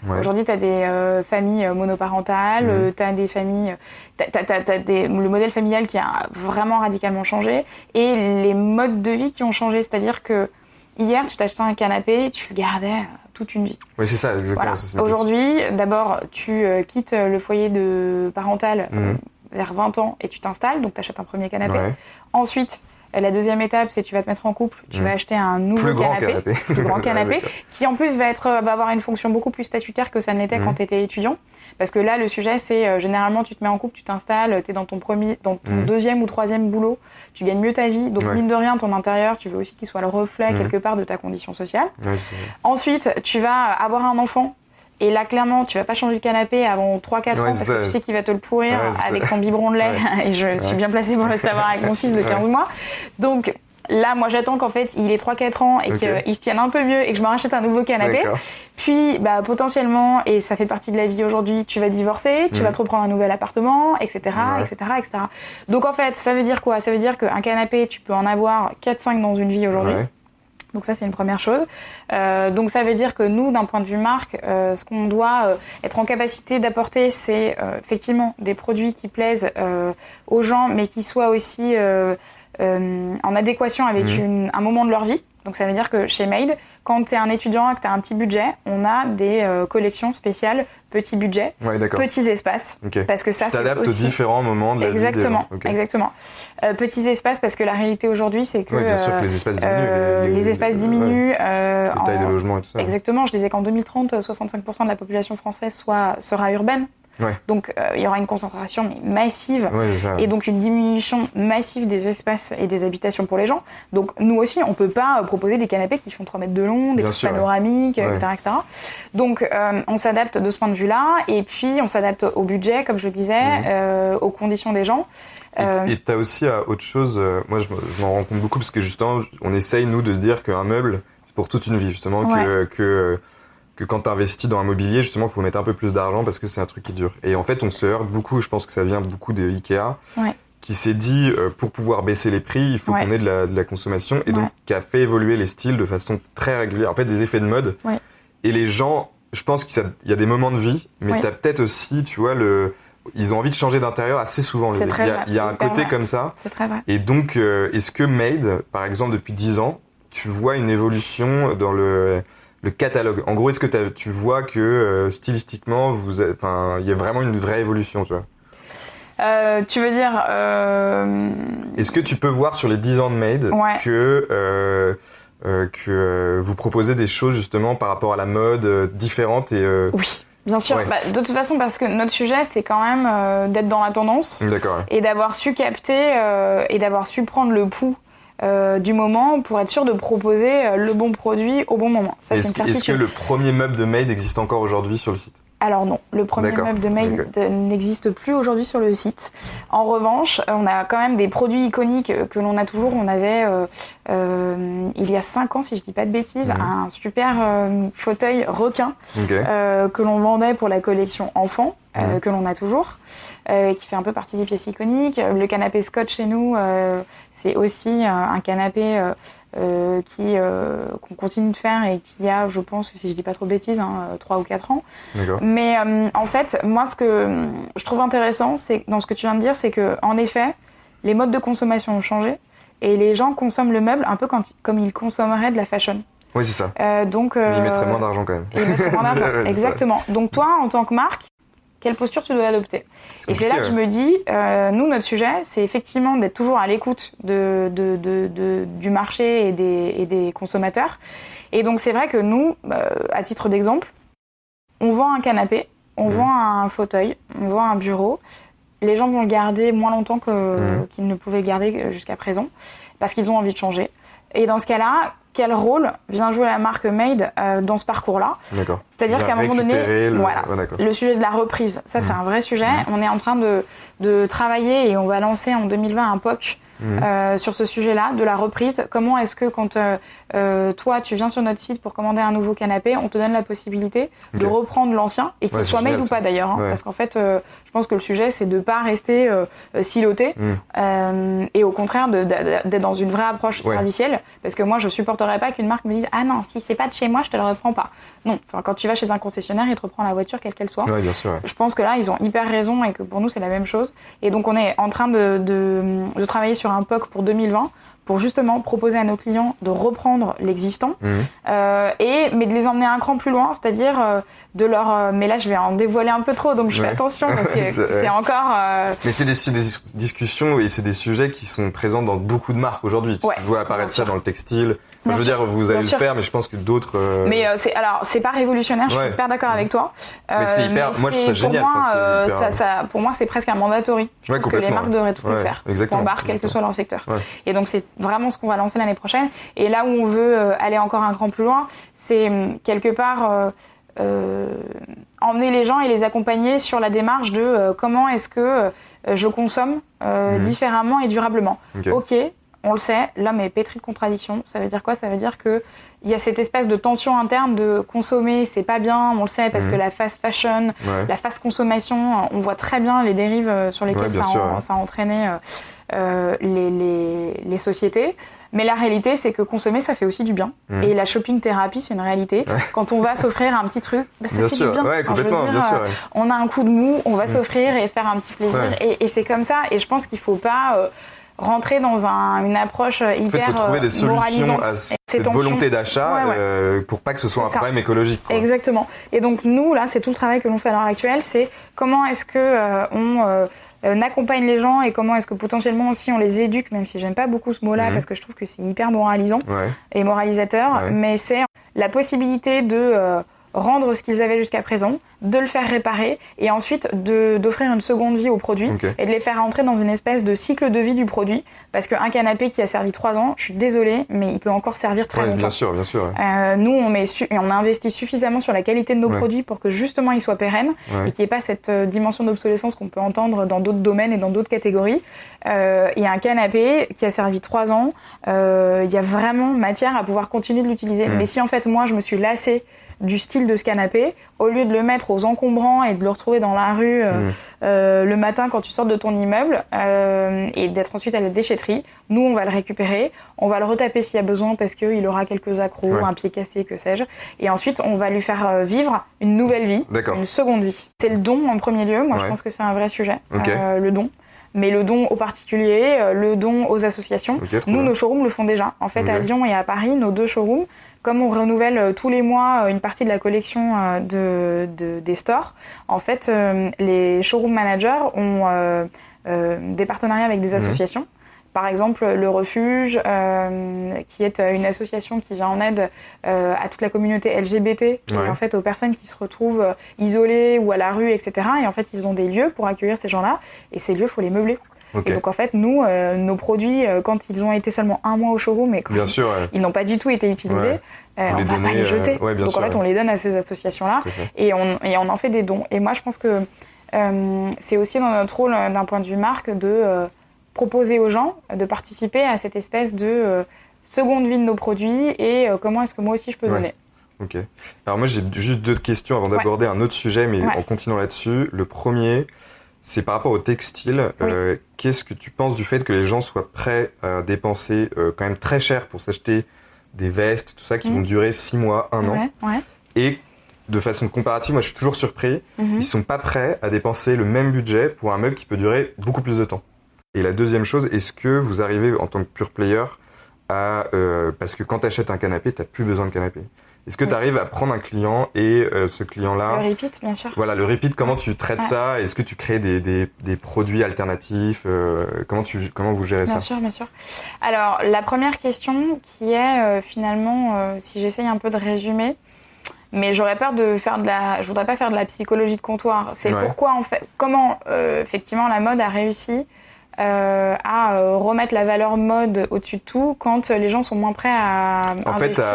Aujourd'hui, tu as des familles monoparentales, tu as des familles... le modèle familial qui a vraiment radicalement changé et les modes de vie qui ont changé. C'est-à-dire que hier, tu t'achetais un canapé, tu le gardais toute une vie. Oui, c'est ça, exactement. Voilà. Ça, aujourd'hui, d'abord, tu quittes le foyer parental vers 20 ans et tu t'installes, donc tu achètes un premier canapé. Ensuite, la deuxième étape, c'est tu vas te mettre en couple, tu vas acheter un nouveau plus grand canapé, qui en plus va avoir une fonction beaucoup plus statutaire que ça ne l'était quand tu étais étudiant. Parce que là, le sujet, c'est généralement, tu te mets en couple, tu t'installes, tu es dans ton deuxième ou troisième boulot, tu gagnes mieux ta vie. Donc, mine de rien, ton intérieur, tu veux aussi qu'il soit le reflet quelque part de ta condition sociale. Ensuite, tu vas avoir un enfant. Et là, clairement, tu vas pas changer de canapé avant 3-4 ans parce que tu sais qu'il va te le pourrir avec son biberon de lait. Et je suis bien placée pour le savoir avec mon fils de 15 mois. Donc là, moi, j'attends qu'en fait, il ait 3-4 ans et qu'il se tienne un peu mieux et que je me rachète un nouveau canapé. Puis, potentiellement, et ça fait partie de la vie aujourd'hui, tu vas divorcer, tu vas te reprendre un nouvel appartement, etc., etc. Donc en fait, ça veut dire quoi ? Ça veut dire qu'un canapé, tu peux en avoir 4-5 dans une vie aujourd'hui. Donc ça, c'est une première chose. Donc ça veut dire que nous, d'un point de vue marque, ce qu'on doit être en capacité d'apporter, c'est effectivement des produits qui plaisent aux gens, mais qui soient aussi en adéquation avec un moment de leur vie. Donc ça veut dire que chez Made, quand tu es un étudiant et que tu as un petit budget, on a des collections spéciales petit budget, petits espaces. Parce que ça, tu t'adaptes aux différents moments de la vie. Exactement. Petits espaces, parce que la réalité aujourd'hui, c'est que, bien sûr que les espaces diminuent. Les espaces diminuent. Les tailles des logements et tout ça. Exactement. Je disais qu'en 2030, 65% de la population française sera urbaine. Donc il y aura une concentration massive et donc une diminution massive des espaces et des habitations pour les gens. Donc nous aussi, on peut pas proposer des canapés qui font 3 mètres de long, des trucs panoramiques, etc. Donc on s'adapte de ce point de vue-là et puis on s'adapte au budget, comme je le disais, aux conditions des gens. Et t'as aussi autre chose, moi je m'en rends compte beaucoup parce que justement on essaye nous de se dire qu'un meuble c'est pour toute une vie justement, que quand tu investis dans un mobilier, justement, il faut mettre un peu plus d'argent parce que c'est un truc qui dure. Et en fait, on se heurte beaucoup, je pense que ça vient beaucoup de Ikea, qui s'est dit, pour pouvoir baisser les prix, il faut qu'on ait de la consommation, et donc qui a fait évoluer les styles de façon très régulière, en fait, des effets de mode. Et les gens, je pense qu'il y a des moments de vie, mais tu as peut-être aussi, tu vois, ils ont envie de changer d'intérieur assez souvent. Il y a un côté comme ça. C'est très vrai. Et donc, est-ce que Made, par exemple, depuis 10 ans, tu vois une évolution dans le catalogue? En gros, est-ce que tu vois que stylistiquement, il y a vraiment une vraie évolution, tu vois? Tu veux dire... Est-ce que tu peux voir sur les 10 ans de Made que vous proposez des choses justement par rapport à la mode différentes et Oui. Bien sûr, de toute façon, parce que notre sujet, c'est quand même d'être dans la tendance et d'avoir su capter et d'avoir su prendre le pouls du moment pour être sûr de proposer le bon produit au bon moment. Ça, c'est une certitude. Est-ce que le premier meuble de Made existe encore aujourd'hui sur le site ? Alors non, le premier meuble de Made n'existe plus aujourd'hui sur le site. En revanche, on a quand même des produits iconiques que l'on a toujours. On avait, il y a 5 ans, si je dis pas de bêtises, un super fauteuil requin que l'on vendait pour la collection enfant. Que l'on a toujours, qui fait un peu partie des pièces iconiques. Le canapé Scott chez nous, c'est aussi un canapé qu'on continue de faire et qui a, je pense, si je dis pas trop de bêtises, 3 ou 4 ans. Mais en fait, moi, ce que je trouve intéressant, c'est dans ce que tu viens de dire, c'est que en effet, les modes de consommation ont changé, et les gens consomment le meuble un peu comme ils consommeraient de la fashion. Oui, c'est ça. Mais ils mettraient moins d'argent quand même. Ils mettraient moins d'argent, Ouais, exactement. Donc toi, en tant que marque, quelle posture tu dois adopter ? Et c'est là que je me dis, nous, notre sujet, c'est effectivement d'être toujours à l'écoute du marché et des consommateurs. Et donc c'est vrai que nous, à titre d'exemple, on vend un canapé, on vend un fauteuil, on vend un bureau. Les gens vont le garder moins longtemps qu'ils ne pouvaient le garder jusqu'à présent, parce qu'ils ont envie de changer. Et dans ce cas-là, quel rôle vient jouer la marque Made dans ce parcours-là ? D'accord. C'est-à-dire qu'à un moment donné, le sujet de la reprise, ça c'est un vrai sujet. On est en train de travailler et on va lancer en 2020 un POC sur ce sujet-là, de la reprise. Comment est-ce que quand toi tu viens sur notre site pour commander un nouveau canapé, on te donne la possibilité de reprendre l'ancien et qu'il soit Made ou pas d'ailleurs, parce qu'en fait je pense que le sujet c'est de pas rester siloté et au contraire d'être dans une vraie approche servicielle, parce que moi je supporterais pas qu'une marque me dise ah non, si c'est pas de chez moi je te le reprends pas. Non, enfin, quand tu vas chez un concessionnaire, il te reprend la voiture quelle qu'elle soit. Ouais, bien sûr, ouais. Je pense que là ils ont hyper raison et que pour nous c'est la même chose, et donc on est en train de travailler sur un POC pour 2020 pour justement proposer à nos clients de reprendre l'existant, mais de les emmener un cran plus loin, c'est-à-dire de leur... mais là, je vais en dévoiler un peu trop, donc je fais attention, parce que c'est encore... Mais c'est des discussions et c'est des sujets qui sont présents dans beaucoup de marques aujourd'hui. Tu vois apparaître ça dans le textile. Je veux dire, vous allez le faire, mais je pense que d'autres... Mais c'est pas révolutionnaire, je suis hyper d'accord avec toi. Mais c'est hyper... Moi, je trouve ça génial. Pour moi, c'est presque un mandatory. Je trouve que les marques devraient tout le faire. Exactement. Quel que soit leur secteur. Et donc, c'est vraiment ce qu'on va lancer l'année prochaine. Et là où on veut aller encore un cran plus loin, c'est quelque part... emmener les gens et les accompagner sur la démarche de comment est-ce que je consomme différemment et durablement. Ok, on le sait, l'homme est pétri de contradictions. Ça veut dire quoi ? Ça veut dire que il y a cette espèce de tension interne de consommer, c'est pas bien, on le sait, parce que la fast fashion, la fast consommation, on voit très bien les dérives sur lesquelles ça a entraîné les sociétés. Mais la réalité, c'est que consommer, ça fait aussi du bien. Et la shopping thérapie, c'est une réalité. Quand on va s'offrir un petit truc, ça fait du bien. Ouais, complètement, bien sûr. On a un coup de mou, on va s'offrir et se faire un petit plaisir. Et c'est comme ça. Et je pense qu'il faut pas rentrer dans une approche hyper moralisante. En fait, il faut trouver des solutions à cette volonté d'achat pour pas que ce soit un problème écologique. Quoi. Exactement. Et donc, nous, là, c'est tout le travail que l'on fait à l'heure actuelle. C'est comment est-ce que on accompagne les gens et comment est-ce que potentiellement aussi on les éduque, même si j'aime pas beaucoup ce mot-là parce que je trouve que c'est hyper moralisant et moralisateur, mais c'est la possibilité de rendre ce qu'ils avaient jusqu'à présent, de le faire réparer et ensuite d'offrir une seconde vie au produit et de les faire entrer dans une espèce de cycle de vie du produit, parce qu'un canapé qui a servi 3 ans, je suis désolée, mais il peut encore servir très longtemps. Bien sûr. Nous, on investit suffisamment sur la qualité de nos produits pour que justement ils soient pérennes et qu'il n'y ait pas cette dimension d'obsolescence qu'on peut entendre dans d'autres domaines et dans d'autres catégories. Il y a un canapé qui a servi 3 ans, il y a vraiment matière à pouvoir continuer de l'utiliser. Mais si en fait moi je me suis lassée du style de ce canapé, au lieu de le mettre aux encombrants et de le retrouver dans la rue le matin quand tu sors de ton immeuble et d'être ensuite à la déchetterie, nous on va le récupérer, on va le retaper s'il y a besoin parce qu'il aura quelques accros, un pied cassé, que sais-je, et ensuite on va lui faire vivre une nouvelle vie, une seconde vie. C'est le don en premier lieu, moi je pense que c'est un vrai sujet, le don. Mais le don aux particuliers, le don aux associations, nous, nos showrooms le font déjà. En fait, à Lyon et à Paris, nos 2 showrooms, comme on renouvelle tous les mois une partie de la collection des stores, en fait, les showroom managers ont des partenariats avec des associations. Par exemple, le Refuge, qui est une association qui vient en aide à toute la communauté LGBT et en fait aux personnes qui se retrouvent isolées ou à la rue, etc. Et en fait, ils ont des lieux pour accueillir ces gens-là et ces lieux, il faut les meubler. Et donc en fait, nous, nos produits, quand ils ont été seulement 1 mois au showroom et quand ils n'ont pas du tout été utilisés, on ne va pas les jeter. Donc en fait, on les donne à ces associations-là et on en fait des dons. Et moi, je pense que c'est aussi dans notre rôle, d'un point de vue marque, de proposer aux gens de participer à cette espèce de seconde vie de nos produits et comment est-ce que moi aussi je peux donner. Ok. Alors moi j'ai juste 2 questions avant d'aborder un autre sujet, mais en continuant là-dessus. Le premier, c'est par rapport au textile. Qu'est-ce que tu penses du fait que les gens soient prêts à dépenser quand même très cher pour s'acheter des vestes, tout ça, qui vont durer 6 mois, 1 an et de façon comparative, moi je suis toujours surpris, ils sont pas prêts à dépenser le même budget pour un meuble qui peut durer beaucoup plus de temps. Et la deuxième chose, est-ce que vous arrivez en tant que pure player à... parce que quand tu achètes un canapé, tu n'as plus besoin de canapé. Est-ce que tu arrives à prendre un client et ce client-là... Le repeat, bien sûr. Voilà, le repeat, comment tu traites ça? Est-ce que tu crées des produits alternatifs? Comment vous gérez ça? Bien sûr. Alors, la première question qui est finalement, si j'essaye un peu de résumer, mais j'aurais peur de faire je voudrais pas faire de la psychologie de comptoir. C'est pourquoi, en fait, comment effectivement la mode a réussi à remettre la valeur mode au-dessus de tout quand les gens sont moins prêts à investir.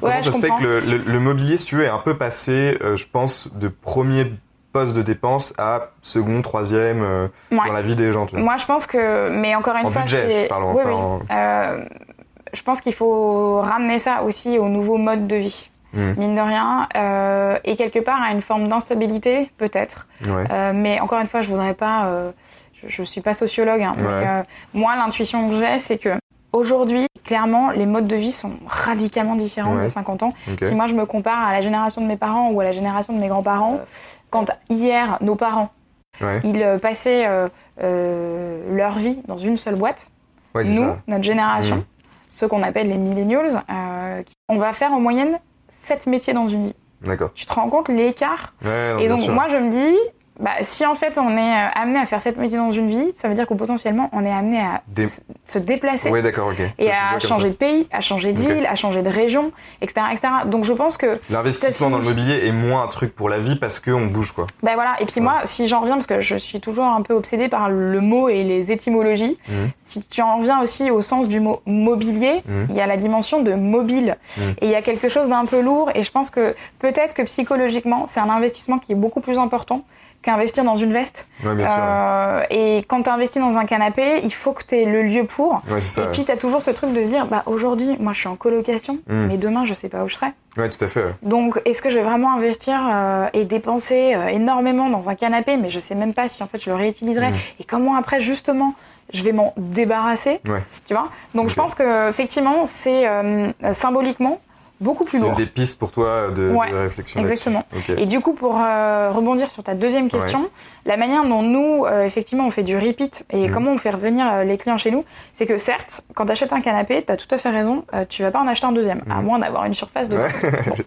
Comment ça se fait que le mobilier, si tu veux, est un peu passé, je pense, de premier poste de dépense à second, troisième dans la vie des gens. Tu vois. Moi, je pense que, mais encore une fois, budget, c'est... je parle je pense qu'il faut ramener ça aussi au nouveau mode de vie. Mine de rien, et quelque part à une forme d'instabilité, peut-être. Mais encore une fois, je voudrais pas... je suis pas sociologue, hein, mais moi, l'intuition que j'ai, c'est que aujourd'hui, clairement, les modes de vie sont radicalement différents de 50 ans. Si moi, je me compare à la génération de mes parents ou à la génération de mes grands-parents, quand hier, nos parents, ils passaient leur vie dans une seule boîte, nous, notre génération, ceux qu'on appelle les millennials, on va faire en moyenne 7 métiers dans une vie. D'accord. Tu te rends compte l'écart? Et donc, moi, je me dis... si en fait on est amené à faire 7 métiers dans une vie, ça veut dire que potentiellement on est amené à se déplacer et à changer de pays, à changer de ville, à changer de région, etc., etc. Donc je pense que l'investissement dans le mobilier est moins un truc pour la vie parce qu'on bouge quoi. Voilà. Et puis moi, si j'en reviens, parce que je suis toujours un peu obsédée par le mot et les étymologies, si tu en reviens aussi au sens du mot mobilier, il y a la dimension de mobile et il y a quelque chose d'un peu lourd et je pense que peut-être que psychologiquement c'est un investissement qui est beaucoup plus important qu'investir dans une veste. Bien sûr. Et quand tu investis dans un canapé, il faut que tu aies le lieu pour. Et puis tu as toujours ce truc de se dire, aujourd'hui, moi je suis en colocation, mais demain je sais pas où je serai. Ouais, tout à fait. Donc est-ce que je vais vraiment investir et dépenser énormément dans un canapé, mais je sais même pas si en fait je le réutiliserai et comment après justement je vais m'en débarrasser. Tu vois. Donc je pense que effectivement c'est symboliquement beaucoup plus lourd. C'est des pistes pour toi de réflexion. Exactement. Et du coup, pour rebondir sur ta deuxième question, la manière dont nous, effectivement, on fait du repeat et comment on fait revenir les clients chez nous, c'est que certes, quand tu achètes un canapé, tu as tout à fait raison, tu vas pas en acheter un deuxième, à moins d'avoir une surface de...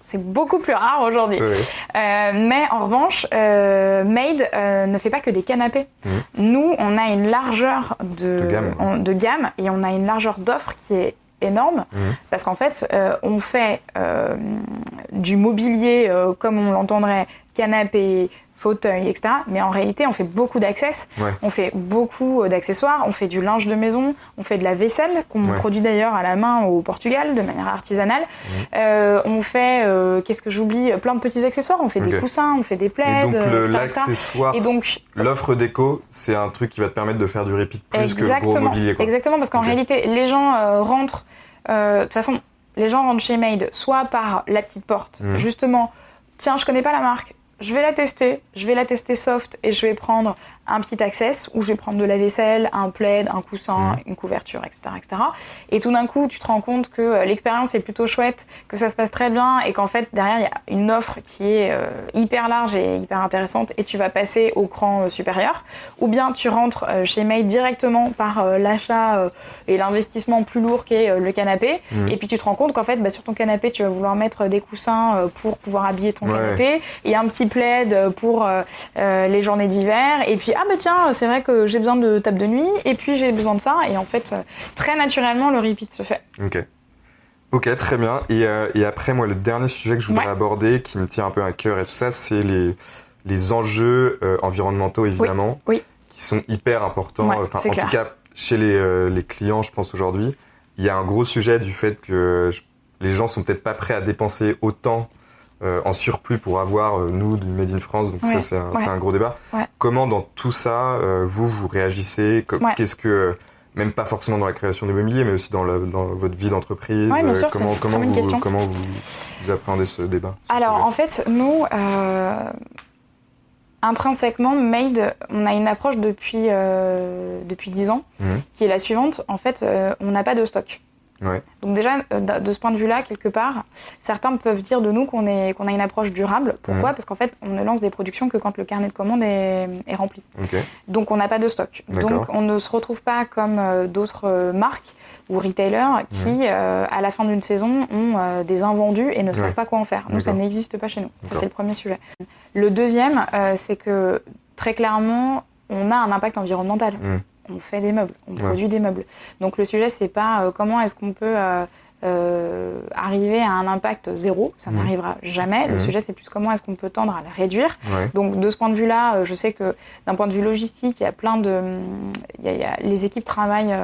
c'est beaucoup plus rare aujourd'hui. Mais en revanche, Made ne fait pas que des canapés. Nous, on a une largeur de gamme et on a une largeur d'offres qui est énorme parce qu'en fait on fait du mobilier comme on l'entendrait, canapé, fauteuil, etc. Mais en réalité, on fait beaucoup d'access, on fait beaucoup d'accessoires, on fait du linge de maison, on fait de la vaisselle qu'on produit d'ailleurs à la main au Portugal de manière artisanale. On fait, qu'est-ce que j'oublie, plein de petits accessoires. On fait des coussins, on fait des plaids. Et donc l'accessoire, l'offre déco, c'est un truc qui va te permettre de faire du repeat plus que le gros mobilier. Quoi. Exactement, parce qu'en réalité, les gens rentrent. De toute façon, les gens rentrent chez Made soit par la petite porte, justement. Tiens, je connais pas la marque. Je vais la tester soft et je vais prendre un petit access où je vais prendre de la vaisselle, un plaid, un coussin, une couverture, etc., etc. Et tout d'un coup, tu te rends compte que l'expérience est plutôt chouette, que ça se passe très bien et qu'en fait, derrière, il y a une offre qui est hyper large et hyper intéressante et tu vas passer au cran supérieur. Ou bien tu rentres chez Made directement par l'achat et l'investissement plus lourd qu'est le canapé. Et puis tu te rends compte qu'en fait, sur ton canapé, tu vas vouloir mettre des coussins pour pouvoir habiller ton canapé et un petit plaid pour les journées d'hiver. Et puis tiens, c'est vrai que j'ai besoin de table de nuit et puis j'ai besoin de ça. Et en fait, très naturellement, le repeat se fait. Ok, très bien. Et après, moi, le dernier sujet que je voudrais aborder, qui me tient un peu à cœur et tout ça, c'est les enjeux environnementaux, évidemment, qui sont hyper importants. En tout cas, chez les clients, je pense aujourd'hui, il y a un gros sujet du fait que les gens sont peut-être pas prêts à dépenser autant en surplus pour avoir, nous, du Made in France. Donc ça, c'est un gros débat. Comment, dans tout ça, vous réagissez? Qu'est-ce que... même pas forcément dans la création de mobilier, mais aussi dans votre vie d'entreprise. Bien sûr, comment vous appréhendez ce débat? Alors, en fait, nous, intrinsèquement, Made, on a une approche depuis 10 ans, qui est la suivante. En fait, on n'a pas de stock. Ouais. Donc déjà, de ce point de vue-là, quelque part, certains peuvent dire de nous qu'on a une approche durable. Pourquoi ? Parce qu'en fait, on ne lance des productions que quand le carnet de commandes est rempli. Okay. Donc on n'a pas de stock. D'accord. Donc on ne se retrouve pas comme d'autres marques ou retailers qui, à la fin d'une saison, ont des invendus et ne savent pas quoi en faire. Nous, ça n'existe pas chez nous. Ça, c'est le premier sujet. Le deuxième, c'est que très clairement, on a un impact environnemental. On fait des meubles, on produit des meubles. Donc le sujet, c'est pas comment est-ce qu'on peut arriver à un impact zéro, ça n'arrivera jamais. Le sujet, c'est plus comment est-ce qu'on peut tendre à le réduire. Donc de ce point de vue-là, je sais que d'un point de vue logistique, il y a plein de... les équipes travaillent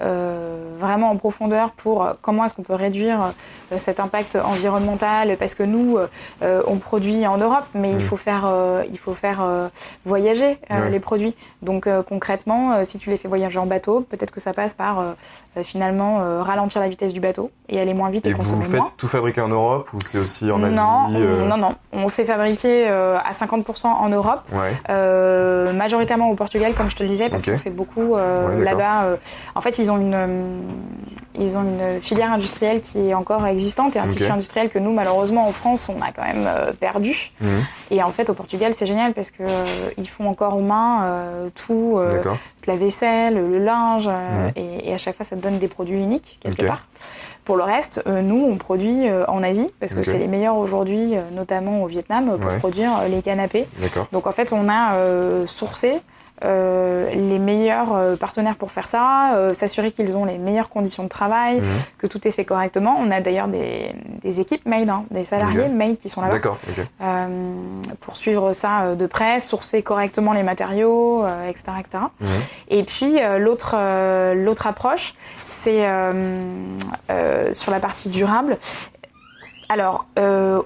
vraiment en profondeur pour comment est-ce qu'on peut réduire cet impact environnemental, parce que nous on produit en Europe, mais il faut faire voyager les produits. Donc concrètement, si tu les fais voyager en bateau, peut-être que ça passe par finalement ralentir la vitesse du bateau et aller moins vite et consommer moins. Et vous faites tout fabriquer en Europe ou c'est aussi en Asie? Non, on fait fabriquer à 50% en Europe, majoritairement au Portugal, comme je te le disais, parce qu'on fait beaucoup là-bas. En fait, ils ont une filière industrielle qui est encore existante et un tissu industriel que nous, malheureusement, en France, on a quand même perdu. Et en fait, au Portugal, c'est génial parce que ils font encore aux mains tout, toute la vaisselle, le linge, et à chaque fois, ça te donne des produits uniques quelque part. Pour le reste, nous, on produit en Asie parce que c'est les meilleurs aujourd'hui, notamment au Vietnam, pour produire les canapés. Donc en fait, on a sourcé les meilleurs partenaires pour faire ça, s'assurer qu'ils ont les meilleures conditions de travail, que tout est fait correctement. On a d'ailleurs des équipes made, des salariés made qui sont là-bas pour suivre ça de près, sourcer correctement les matériaux, etc. etc. Et puis l'autre approche, c'est sur la partie durable. Alors,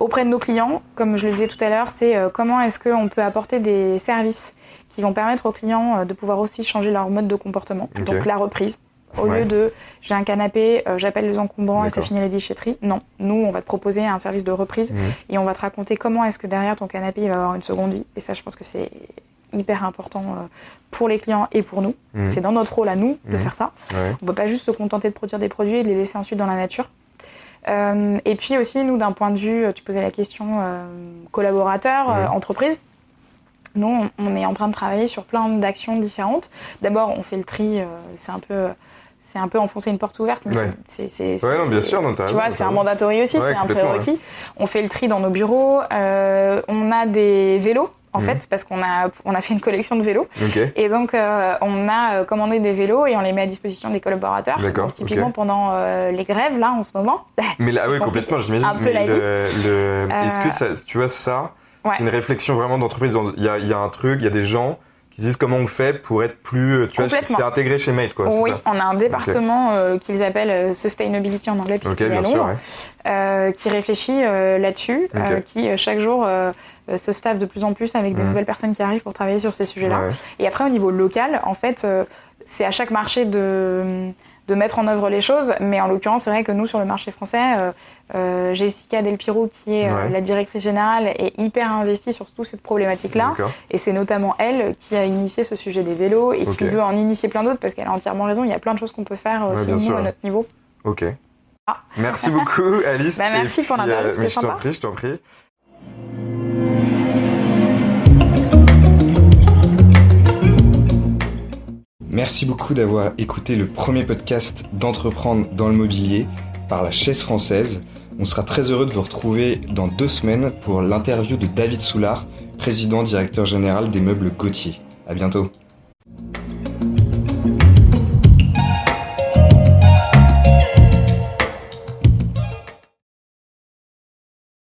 auprès de nos clients, comme je le disais tout à l'heure, c'est comment est-ce qu'on peut apporter des services qui vont permettre aux clients de pouvoir aussi changer leur mode de comportement. Donc la reprise. Au lieu de j'ai un canapé, j'appelle les encombrants et ça finit la déchetterie. Non, nous on va te proposer un service de reprise et on va te raconter comment est-ce que derrière ton canapé il va avoir une seconde vie. Et ça, je pense que c'est hyper important pour les clients et pour nous. C'est dans notre rôle à nous de faire ça. On peut pas juste se contenter de produire des produits et de les laisser ensuite dans la nature. Et puis aussi, nous, d'un point de vue, tu posais la question collaborateur, entreprise. Nous, on est en train de travailler sur plein d'actions différentes. D'abord, on fait le tri, c'est un peu enfoncer une porte ouverte. Mais non, bien sûr, non, t'as raison. Tu vois, c'est un mandatory aussi, c'est un prérequis. On fait le tri dans nos bureaux. On a des vélos. En fait, parce qu'on a fait une collection de vélos. Et donc, on a commandé des vélos et on les met à disposition des collaborateurs. Donc, typiquement, pendant les grèves, là, en ce moment. Mais là, oui, complètement, j'imagine. Un peu la vie. Est-ce que ça, tu vois, ça, c'est une réflexion vraiment d'entreprise. Il y a un truc, il y a des gens qui se disent comment on fait pour être plus, tu vois, c'est intégré chez Made, quoi. Oui, on a un département qu'ils appellent Sustainability en anglais, puisqu'il est à Londres, qui réfléchit là-dessus, qui chaque jour se staffe de plus en plus avec des nouvelles personnes qui arrivent pour travailler sur ces sujets-là. Et après, au niveau local, en fait, c'est à chaque marché de mettre en œuvre les choses, mais en l'occurrence, c'est vrai que nous, sur le marché français, Jessica Del Piro, qui est la directrice générale, est hyper investie sur toute cette problématique-là, et c'est notamment elle qui a initié ce sujet des vélos, et qui veut en initier plein d'autres, parce qu'elle a entièrement raison, il y a plein de choses qu'on peut faire aussi, nous, à notre niveau. Merci beaucoup, Alice. Merci pour l'interview, c'était sympa. Je t'en prie. Merci beaucoup d'avoir écouté le premier podcast d'Entreprendre dans le mobilier par la Chaise Française. On sera très heureux de vous retrouver dans 2 semaines pour l'interview de David Soulard, président directeur général des meubles Gauthier. À bientôt.